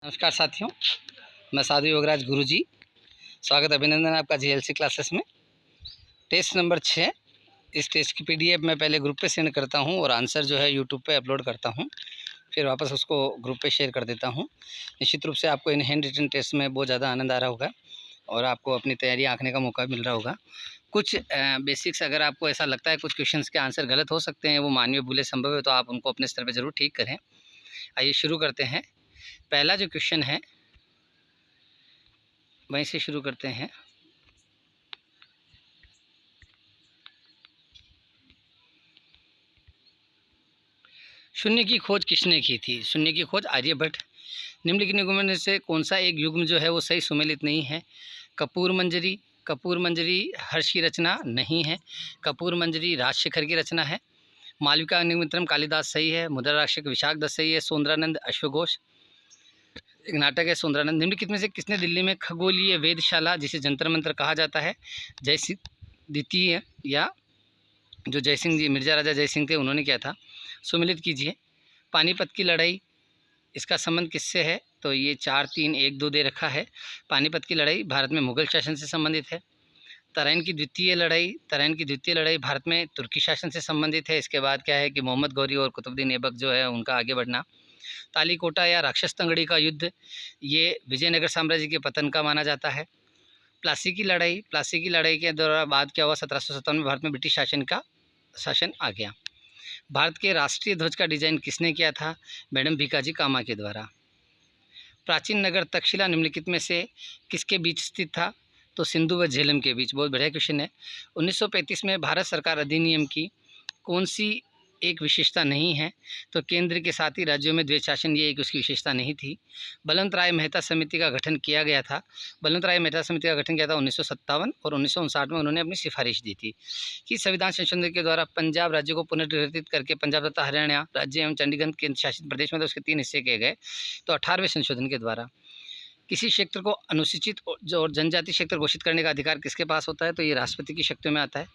नमस्कार साथियों, मैं साधु योगराज गुरुजी। स्वागत अभिनंदन आपका जीएलसी क्लासेस में। Test number 6। इस टेस्ट की पीडीएफ मैं पहले ग्रुप पे सेंड करता हूं और आंसर जो है यूट्यूब पे अपलोड करता हूं, फिर वापस उसको ग्रुप पे शेयर कर देता हूं। निश्चित रूप से आपको इन हैंड रिटन टेस्ट में बहुत ज़्यादा आनंद आ रहा होगा और आपको अपनी तैयारी आंकने का मौका मिल रहा होगा। कुछ बेसिक्स अगर आपको ऐसा लगता है कुछ क्वेश्चंस के आंसर गलत हो सकते हैं, वो मानवीय भूलें संभव है, तो आप उनको अपने स्तर पर ज़रूर ठीक करें। आइए शुरू करते हैं। पहला जो क्वेश्चन है वहीं से शुरू करते हैं। शून्य की खोज किसने की थी? शून्य की खोज आर्यभट्ट। निम्नलिखित में से कौन सा एक युग्म जो है वो सही सुमेलित नहीं है? कपूर मंजरी। कपूर मंजरी हर्ष की रचना नहीं है। कपूर मंजरी राजशेखर की रचना है। मालविका अग्निमित्रम कालिदास सही है। मुद्राक्षक विशाख दत्त सही है। सुंदरानंद अश्वघोष एक नाटक है सुंदरानंद। निम्नलिखित में से किसने दिल्ली में खगोलीय वेधशाला, जिसे जंतर मंत्र कहा जाता है, जयसिंह द्वितीय या जो जयसिंह जी मिर्जा राजा जयसिंह थे उन्होंने किया था? सुमिलित कीजिए। पानीपत की लड़ाई, इसका संबंध किससे है? तो ये 4-3-1-2 दे रखा है। पानीपत की लड़ाई भारत में मुगल शासन से संबंधित है। तराइन की द्वितीय लड़ाई भारत में तुर्की शासन से संबंधित है। इसके बाद क्या है कि मोहम्मद गौरी और कुतुबुद्दीन ऐबक जो है उनका आगे बढ़ना। तालीकोटा या राक्षस तंगड़ी का युद्ध, ये विजयनगर साम्राज्य के पतन का माना जाता है। प्लासी की लड़ाई के दौरान बाद क्या हुआ? 1757 में भारत में ब्रिटिश शासन आ गया। भारत के राष्ट्रीय ध्वज का डिजाइन किसने किया था? मैडम भीकाजी कामा के द्वारा। प्राचीन नगर तक्षशिला निम्नलिखित में से किसके बीच स्थित था? तो सिंधु व झेलम के बीच। बहुत बढ़िया क्वेश्चन है। 1935 में भारत सरकार अधिनियम की कौन सी एक विशेषता नहीं है? तो केंद्र के साथ ही राज्यों में द्वैत शासन, ये एक उसकी विशेषता नहीं थी। बलवंत राय मेहता समिति का गठन किया गया था। बलवंत राय मेहता समिति का गठन किया था 1957 और 1959 में उन्होंने अपनी सिफारिश दी थी कि संविधान संशोधन के द्वारा पंजाब राज्य को पुनर्गठित करके पंजाब तथा हरियाणा राज्य एवं चंडीगढ़ केंद्र शासित प्रदेश में तो उसके 3 हिस्से किए गए। तो 18वें संशोधन के द्वारा किसी क्षेत्र को अनुसूचित और जनजाति क्षेत्र घोषित करने का अधिकार किसके पास होता है? तो ये राष्ट्रपति की शक्तियों में आता है।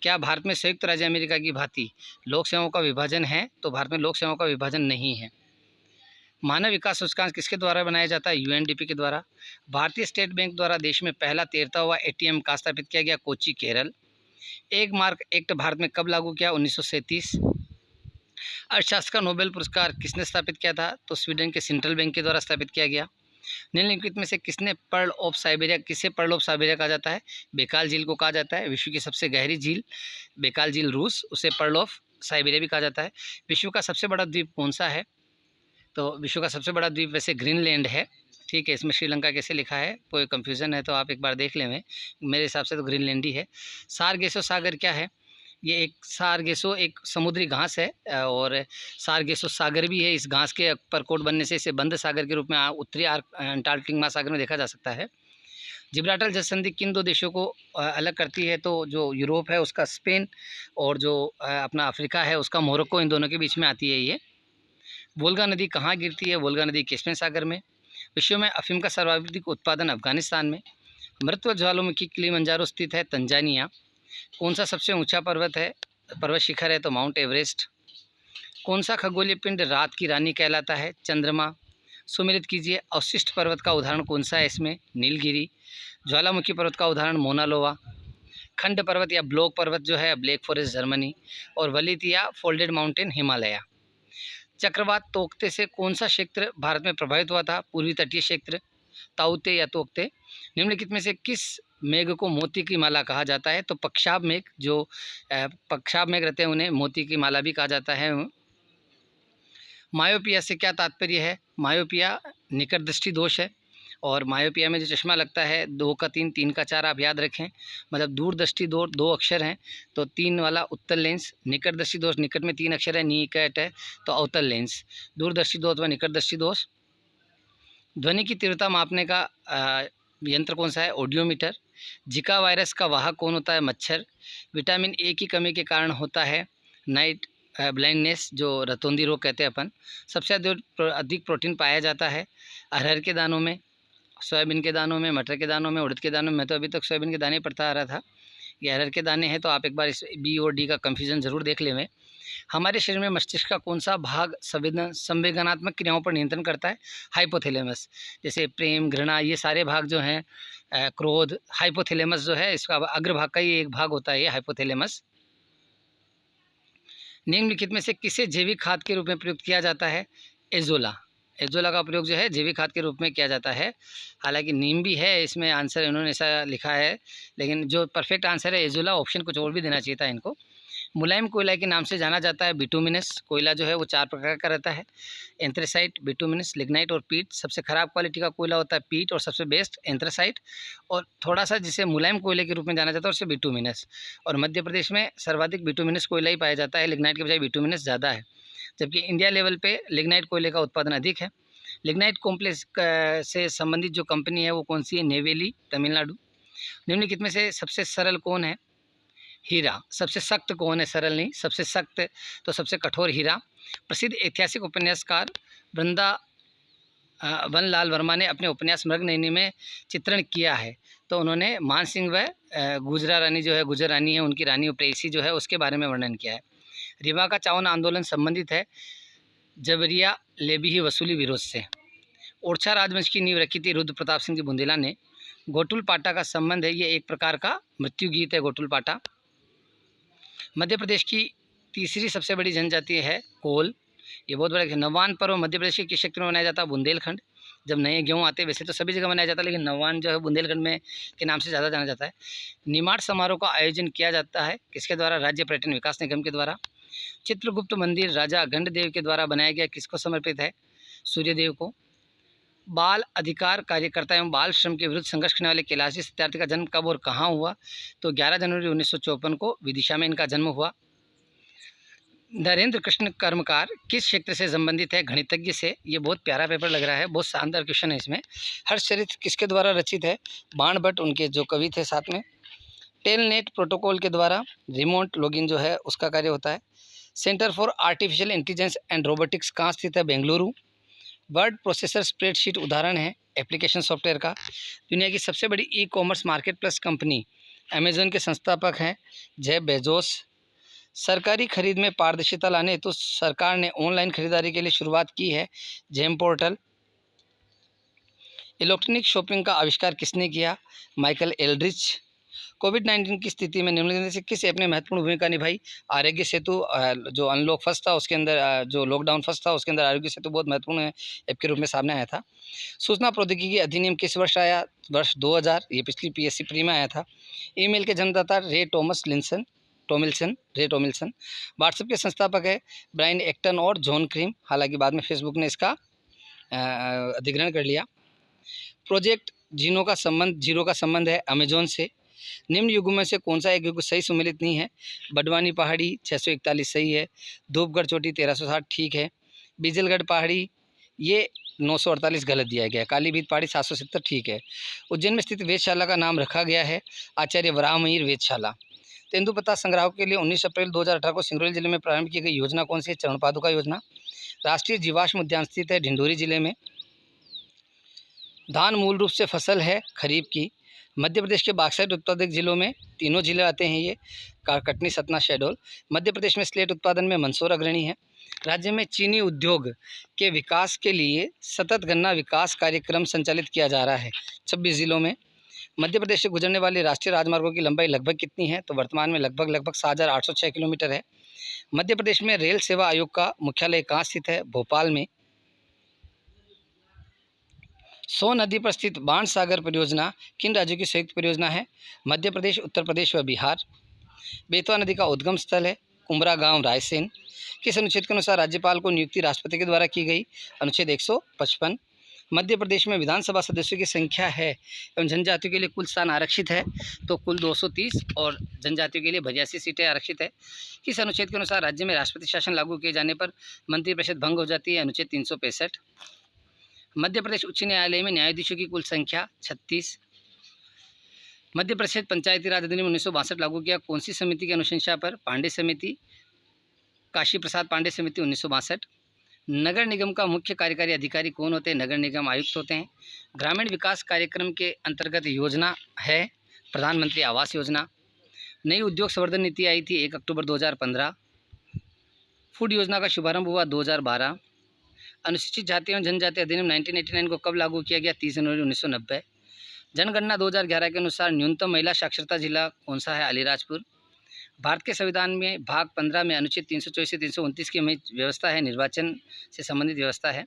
क्या भारत में संयुक्त राज्य अमेरिका की भांति लोक सेवाओं का विभाजन है? तो भारत में लोक सेवाओं का विभाजन नहीं है। मानव विकास सूचकांक किसके द्वारा बनाया जाता है? यूएनडीपी के द्वारा। भारतीय स्टेट बैंक द्वारा देश में पहला तैरता हुआ एटीएम कहाँ स्थापित किया गया? कोच्चि, केरल। एक मार्क एक्ट भारत में कब लागू किया? 1937। अर्थशास्त्र का नोबेल पुरस्कार किसने स्थापित किया था? तो स्वीडन के सेंट्रल बैंक के द्वारा स्थापित किया गया। निम्नलिखित में से किसे पर्ल ऑफ साइबेरिया कहा जाता है? बेकाल झील को कहा जाता है। विश्व की सबसे गहरी झील बेकाल झील रूस, उसे पर्ल ऑफ साइबेरिया भी कहा जाता है। विश्व का सबसे बड़ा द्वीप कौन सा है? तो विश्व का सबसे बड़ा द्वीप वैसे ग्रीनलैंड है। ठीक है, इसमें श्रीलंका कैसे लिखा है, कोई कन्फ्यूज़न है तो आप एक बार देख लें। मेरे हिसाब से तो ग्रीनलैंड ही है। सारगेसो सागर क्या है? ये एक सारगेसो एक समुद्री घास है और सारगेसो सागर भी है। इस घास के परकोट बनने से इसे बंद सागर के रूप में उत्तरी अंटार्कटिक महासागर में देखा जा सकता है। जिब्राल्टर जल संधि किन 2 देशों को अलग करती है? तो जो यूरोप है उसका स्पेन और जो अपना अफ्रीका है उसका मोरक्को, इन दोनों के बीच में आती है ये। वोल्गा नदी कहाँ गिरती है? वोल्गा नदी कैस्पियन सागर में। विश्व में अफीम का सर्वाधिक उत्पादन अफगानिस्तान में। मृत्यु ज्वालामुखी किलिमंजारो स्थित है तंजानिया। कौन सा सबसे ऊंचा पर्वत शिखर है? तो माउंट एवरेस्ट। कौन सा खगोलीय पिंड रात की रानी कहलाता है? चंद्रमा। सुमेलित कीजिए। अवशिष्ट पर्वत का उदाहरण कौन सा है इसमें? नीलगिरी। ज्वालामुखी पर्वत का उदाहरण मोनालोवा। खंड पर्वत या ब्लॉक पर्वत जो है ब्लैक फॉरेस्ट जर्मनी। और वलित या फोल्डेड माउंटेन हिमालय। चक्रवात तोकते से कौन सा क्षेत्र भारत में प्रभावित हुआ था? पूर्वी तटीय क्षेत्र, ताउते या तोकते। निम्नलिखित में से किस मेघ को मोती की माला कहा जाता है? तो पक्षाब मेघ, जो पक्षाब मेघ रहते हैं उन्हें मोती की माला भी कहा जाता है। मायोपिया से क्या तात्पर्य है? मायोपिया निकट दृष्टि दोष है और मायोपिया में जो चश्मा लगता है 2 का 3, 3 का 4 आप याद रखें, मतलब दूरदृष्टि दोष 2 अक्षर हैं तो 3 वाला उत्तल लेंस। निकट दृष्टि दोष निकट में 3 अक्षर है, निकट है तो अवतल लेंस। दूरदृष्टि दोष व निकट दृष्टि दोष। ध्वनि की तीव्रता मापने का यंत्र कौन सा है? ऑडियोमीटर। जिका वायरस का वाहक कौन होता है? मच्छर। विटामिन ए की कमी के कारण होता है नाइट ब्लाइंडनेस, जो रतौंधी रोग कहते हैं अपन। सबसे अधिक प्रोटीन पाया जाता है अरहर के दानों में, सोयाबीन के दानों में, मटर के दानों में, उड़द के दानों में। मैं तो अभी तक सोयाबीन के दाने पढ़ता आ रहा था। ये अरहर के दाने हैं, तो आप एक बार इस बी और डी का कन्फ्यूज़न ज़रूर देख लें। हमारे शरीर में मस्तिष्क का कौन सा भाग संवेदनात्मक क्रियाओं पर नियंत्रण करता है? हाइपोथैलेमस। जैसे प्रेम, घृणा, ये सारे भाग जो हैं, क्रोध, हाइपोथैलेमस जो है इसका अग्रभाग का ही एक भाग होता है, ये हाइपोथैलेमस। निम्नलिखित में से किसे जैविक खाद के रूप में प्रयुक्त किया जाता है? एजोला। एजोला का प्रयोग जो है जैविक खाद के रूप में किया जाता है। हालांकि नीम भी है इसमें, आंसर इन्होंने ऐसा लिखा है, लेकिन जो परफेक्ट आंसर है एजोला। ऑप्शन कुछ और भी देना चाहिए था इनको। मुलायम कोयला के नाम से जाना जाता है बिटुमिनस। कोयला जो है वो 4 प्रकार का रहता है, एंथ्रेसाइट, बिटुमिनस, लिग्नाइट और पीट। सबसे ख़राब क्वालिटी का कोयला होता है पीट और सबसे बेस्ट एंथ्रेसाइट। और थोड़ा सा जिसे मुलायम कोयले के रूप में जाना जाता है उससे बिटुमिनस। और मध्य प्रदेश में सर्वाधिक बिटुमिनस कोयला ही पाया जाता है, लिग्नाइट के बजाय बिटुमिनस ज़्यादा है। जबकि इंडिया लेवल पे लिग्नाइट कोयले का उत्पादन अधिक है। लिग्नाइट कॉम्प्लेक्स से संबंधित जो कंपनी है वो कौन सी है? नेवेली, तमिलनाडु। निम्नलिखित में से सबसे सरल कौन है? हीरा। सबसे सख्त कौन है? सरल नहीं, सबसे सख्त तो सबसे कठोर हीरा। प्रसिद्ध ऐतिहासिक उपन्यासकार वनलाल वर्मा ने अपने उपन्यास मृगनयनी में चित्रण किया है, तो उन्होंने मान सिंह व गुजरा रानी जो है, गुजर रानी है, उनकी रानी प्रेयसी जो है उसके बारे में वर्णन किया है। रीवा का चावन आंदोलन संबंधित है जबरिया लेबी वसूली विरोध से। ओरछा राजवंश की नींव रखी थी रुद्र प्रताप सिंह जी बुंदेला ने। गोटुल पाटा का संबंध है, ये एक प्रकार का मृत्यु गीत है गोटुल पाटा। मध्य प्रदेश की तीसरी सबसे बड़ी जनजाति है कोल। ये बहुत बड़ा नवान पर्व मध्य प्रदेश के किस क्षेत्र में मनाया जाता है? बुंदेलखंड। जब नए गेहूँ आते हैं, वैसे तो सभी जगह मनाया जाता है, लेकिन नवान जो है बुंदेलखंड में के नाम से ज़्यादा जाना जाता है। निमाड़ समारोह का आयोजन किया जाता है किसके द्वारा? राज्य पर्यटन विकास निगम के द्वारा। चित्रगुप्त मंदिर राजा गंडदेव के द्वारा बनाया गया, किसको समर्पित है? सूर्यदेव को। बाल अधिकार कार्यकर्ता एवं बाल श्रम के विरुद्ध संघर्ष करने वाले कैलाशी सत्यार्थी का जन्म कब और कहाँ हुआ? तो 11 जनवरी 1954 को विदिशा में इनका जन्म हुआ। नरेंद्र कृष्ण कर्मकार किस क्षेत्र से संबंधित है? गणितज्ञ से। ये बहुत प्यारा पेपर लग रहा है, बहुत शानदार क्वेश्चन है इसमें। हर्षचरित किसके द्वारा रचित है? बाण भट्ट, उनके जो कवि थे साथ में। टेलनेट प्रोटोकॉल के द्वारा रिमोट लॉगिन जो है उसका कार्य होता है। Centre for artificial intelligence and robotics कहाँ स्थित है? बेंगलुरु। वर्ड प्रोसेसर स्प्रेडशीट उदाहरण है एप्लीकेशन सॉफ्टवेयर का। दुनिया की सबसे बड़ी e commerce market place company Amazon के संस्थापक हैं जेफ बेजोस। सरकारी खरीद में पारदर्शिता लाने हेतु सरकार ने ऑनलाइन खरीदारी के लिए शुरुआत की है जेम पोर्टल। इलेक्ट्रॉनिक शॉपिंग का आविष्कार किसने किया? Michael Aldrich. कोविड-19 की स्थिति में निम्नलिखित में से किस ऐप ने महत्वपूर्ण भूमिका निभाई? आरोग्य सेतु। जो अनलॉक फर्स्ट था उसके अंदर, जो लॉकडाउन फर्स्ट था उसके अंदर आरोग्य सेतु बहुत महत्वपूर्ण ऐप के रूप में सामने आया था। सूचना प्रौद्योगिकी अधिनियम किस वर्ष आया? वर्ष 2000। ये पिछली पीएससी प्री में आया था। ईमेल के जन्मदाता रे टॉमिल्सन। व्हाट्सएप के संस्थापक है ब्रायन एक्टन और जॉन क्रीम। हालांकि बाद में फेसबुक ने इसका अधिग्रहण कर लिया। प्रोजेक्ट जीरो का संबंध है अमेजोन से। निम्न युगों में से कौन सा एक युग सही सुमेलित नहीं है? बडवानी पहाड़ी 641 सही है। धूपगढ़ चोटी 1360 ठीक है। बिजलगढ़ पहाड़ी ये 948 गलत दिया गया है। कालीभीत पहाड़ी 770 ठीक है। उज्जैन में स्थित वेधशाला का नाम रखा गया है आचार्य वराहमिहिर वेधशाला। तेंदुपत्ता संग्राहक के लिए 19 अप्रैल 2018 को सिंगरौली जिले में प्रारंभ की गई योजना कौन सी है? चरण पादुका योजना। राष्ट्रीय जीवाश्म उद्यान स्थित है ढिंढोरी जिले में। धान मूल रूप से फसल है खरीफ की। मध्य प्रदेश के बॉक्साइट उत्पादक जिलों में तीनों जिले आते हैं, ये कटनी, सतना, शहडोल। मध्य प्रदेश में स्लेट उत्पादन में मंदसौर अग्रणी है। राज्य में चीनी उद्योग के विकास के लिए सतत गन्ना विकास कार्यक्रम संचालित किया जा रहा है 26 जिलों में। मध्य प्रदेश से गुजरने वाली राष्ट्रीय राजमार्गों की लंबाई लगभग कितनी है? तो वर्तमान में लगभग 7806 किलोमीटर है। मध्य प्रदेश में रेल सेवा आयोग का मुख्यालय कहाँ स्थित है? भोपाल में। सोन नदी पर स्थित बाण सागर परियोजना किन राज्यों की संयुक्त परियोजना है? मध्य प्रदेश, उत्तर प्रदेश व बिहार। बेतवा नदी का उद्गम स्थल है कुमरा गांव, रायसेन। किस अनुच्छेद के अनुसार राज्यपाल को नियुक्ति राष्ट्रपति के द्वारा की गई? अनुच्छेद 155। मध्य प्रदेश में विधानसभा सदस्यों की संख्या है एवं जनजातियों के लिए कुल स्थान आरक्षित है तो कुल 230 और जनजातियों के लिए 82 सीटें आरक्षित है। किस अनुच्छेद के अनुसार राज्य में राष्ट्रपति शासन लागू किए जाने पर मंत्रिपरिषद भंग हो जाती है? अनुच्छेद 365। मध्य प्रदेश उच्च न्यायालय में न्यायाधीशों की कुल संख्या 36। मध्य प्रदेश पंचायती राज अधिनियम 1962 लागू किया कौन सी समिति की अनुशंसा पर? पांडे समिति, काशी प्रसाद पांडे समिति 1962। नगर निगम का मुख्य कार्यकारी अधिकारी कौन होते हैं? नगर निगम आयुक्त होते हैं। ग्रामीण विकास कार्यक्रम के अंतर्गत योजना है प्रधानमंत्री आवास योजना। नई उद्योग संवर्धन नीति आई थी 1 अक्टूबर 2015। फूड योजना का शुभारंभ हुआ 2012। अनुसूचित जाति एवं जनजाति अधिनियम 1989 को कब लागू किया गया? 30 जनवरी 1990। जनगणना 2011 के अनुसार न्यूनतम महिला साक्षरता जिला कौन सा है? अलीराजपुर। भारत के संविधान में भाग 15 में अनुच्छेद 324 से 329 की व्यवस्था है, निर्वाचन से संबंधित व्यवस्था है।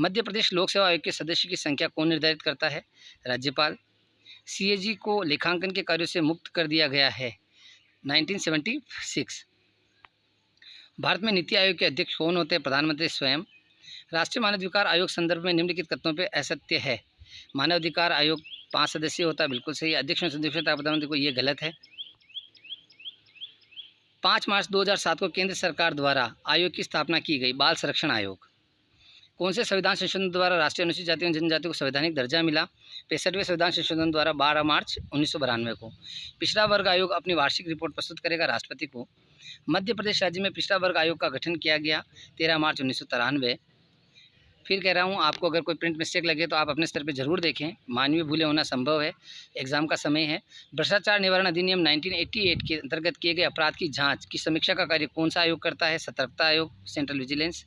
मध्य प्रदेश लोक सेवा आयोग के सदस्य की संख्या कौन निर्धारित करता है? राज्यपाल। सीएजी को लेखांकन के कार्यों से मुक्त कर दिया गया है 1976। भारत में नीति आयोग के अध्यक्ष कौन होते हैं? प्रधानमंत्री स्वयं। राष्ट्रीय मानवाधिकार आयोग संदर्भ में निम्नलिखित कथनों पर असत्य है। मानवाधिकार आयोग 5 सदस्यीय होता है, बिल्कुल सही। अध्यक्ष में संदर्भित प्रधानमंत्री को, ये गलत है। 5 मार्च 2007 को केंद्र सरकार द्वारा आयोग की स्थापना की गई। बाल संरक्षण आयोग। कौन से संविधान संशोधन द्वारा राष्ट्रीय अनुसूचित जाति एवं जनजाति को संवैधानिक दर्जा मिला? 65वें संविधान संशोधन द्वारा 12 मार्च 1992 को। पिछड़ा वर्ग आयोग अपनी वार्षिक रिपोर्ट प्रस्तुत करेगा राष्ट्रपति को। मध्य प्रदेश राज्य में पिछड़ा वर्ग आयोग का गठन किया गया 13 मार्च 1993। फिर कह रहा हूँ, आपको अगर कोई प्रिंट मिस्टेक लगे तो आप अपने स्तर पे ज़रूर देखें, मानवीय भूलें होना संभव है, एग्जाम का समय है। भ्रष्टाचार निवारण अधिनियम 1988 के अंतर्गत किए गए अपराध की जांच की समीक्षा का कार्य कौन सा आयोग करता है? सतर्कता आयोग, सेंट्रल विजिलेंस।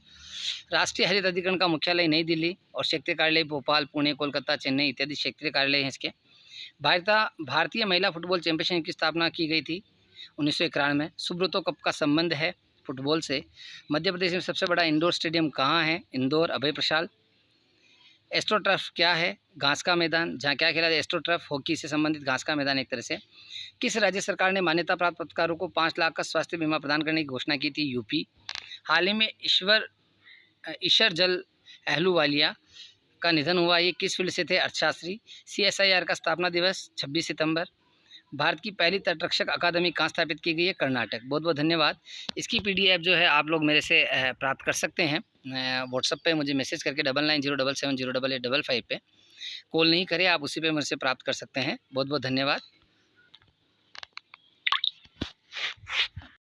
राष्ट्रीय हरित अधिकरण का मुख्यालय नई दिल्ली और क्षेत्रीय कार्यालय भोपाल, पुणे, कोलकाता, चेन्नई इत्यादि क्षेत्रीय कार्यालय हैं इसके। भारतीय महिला फुटबॉल चैंपियनशिप की स्थापना की गई थी 1991 में। सुब्रतो कप का संबंध है फुटबॉल से। मध्य प्रदेश में सबसे बड़ा इंडोर स्टेडियम कहाँ है? इंदौर, अभय प्रसाद। एस्ट्रोटर्फ क्या है? घास का मैदान। जहाँ क्या खेला जाए? एस्ट्रोटर्फ, हॉकी से संबंधित घास का मैदान एक तरह से। किस राज्य सरकार ने मान्यता प्राप्त पत्रकारों को 5 लाख का स्वास्थ्य बीमा प्रदान करने की घोषणा की थी? यूपी। हाल ही में ईशर जल अहलूवालिया का निधन हुआ, ये किस फील्ड से थे? अर्थशास्त्री। CSIR का स्थापना दिवस 26 सितंबर। भारत की पहली तटरक्षक अकादमी कहाँ स्थापित की गई है? कर्नाटक। बहुत बहुत धन्यवाद। इसकी PDF जो है आप लोग मेरे से प्राप्त कर सकते हैं। व्हाट्सएप पे मुझे मैसेज करके 9907708855 पे कॉल नहीं करें, आप उसी पे मेरे से प्राप्त कर सकते हैं। बहुत बहुत धन्यवाद।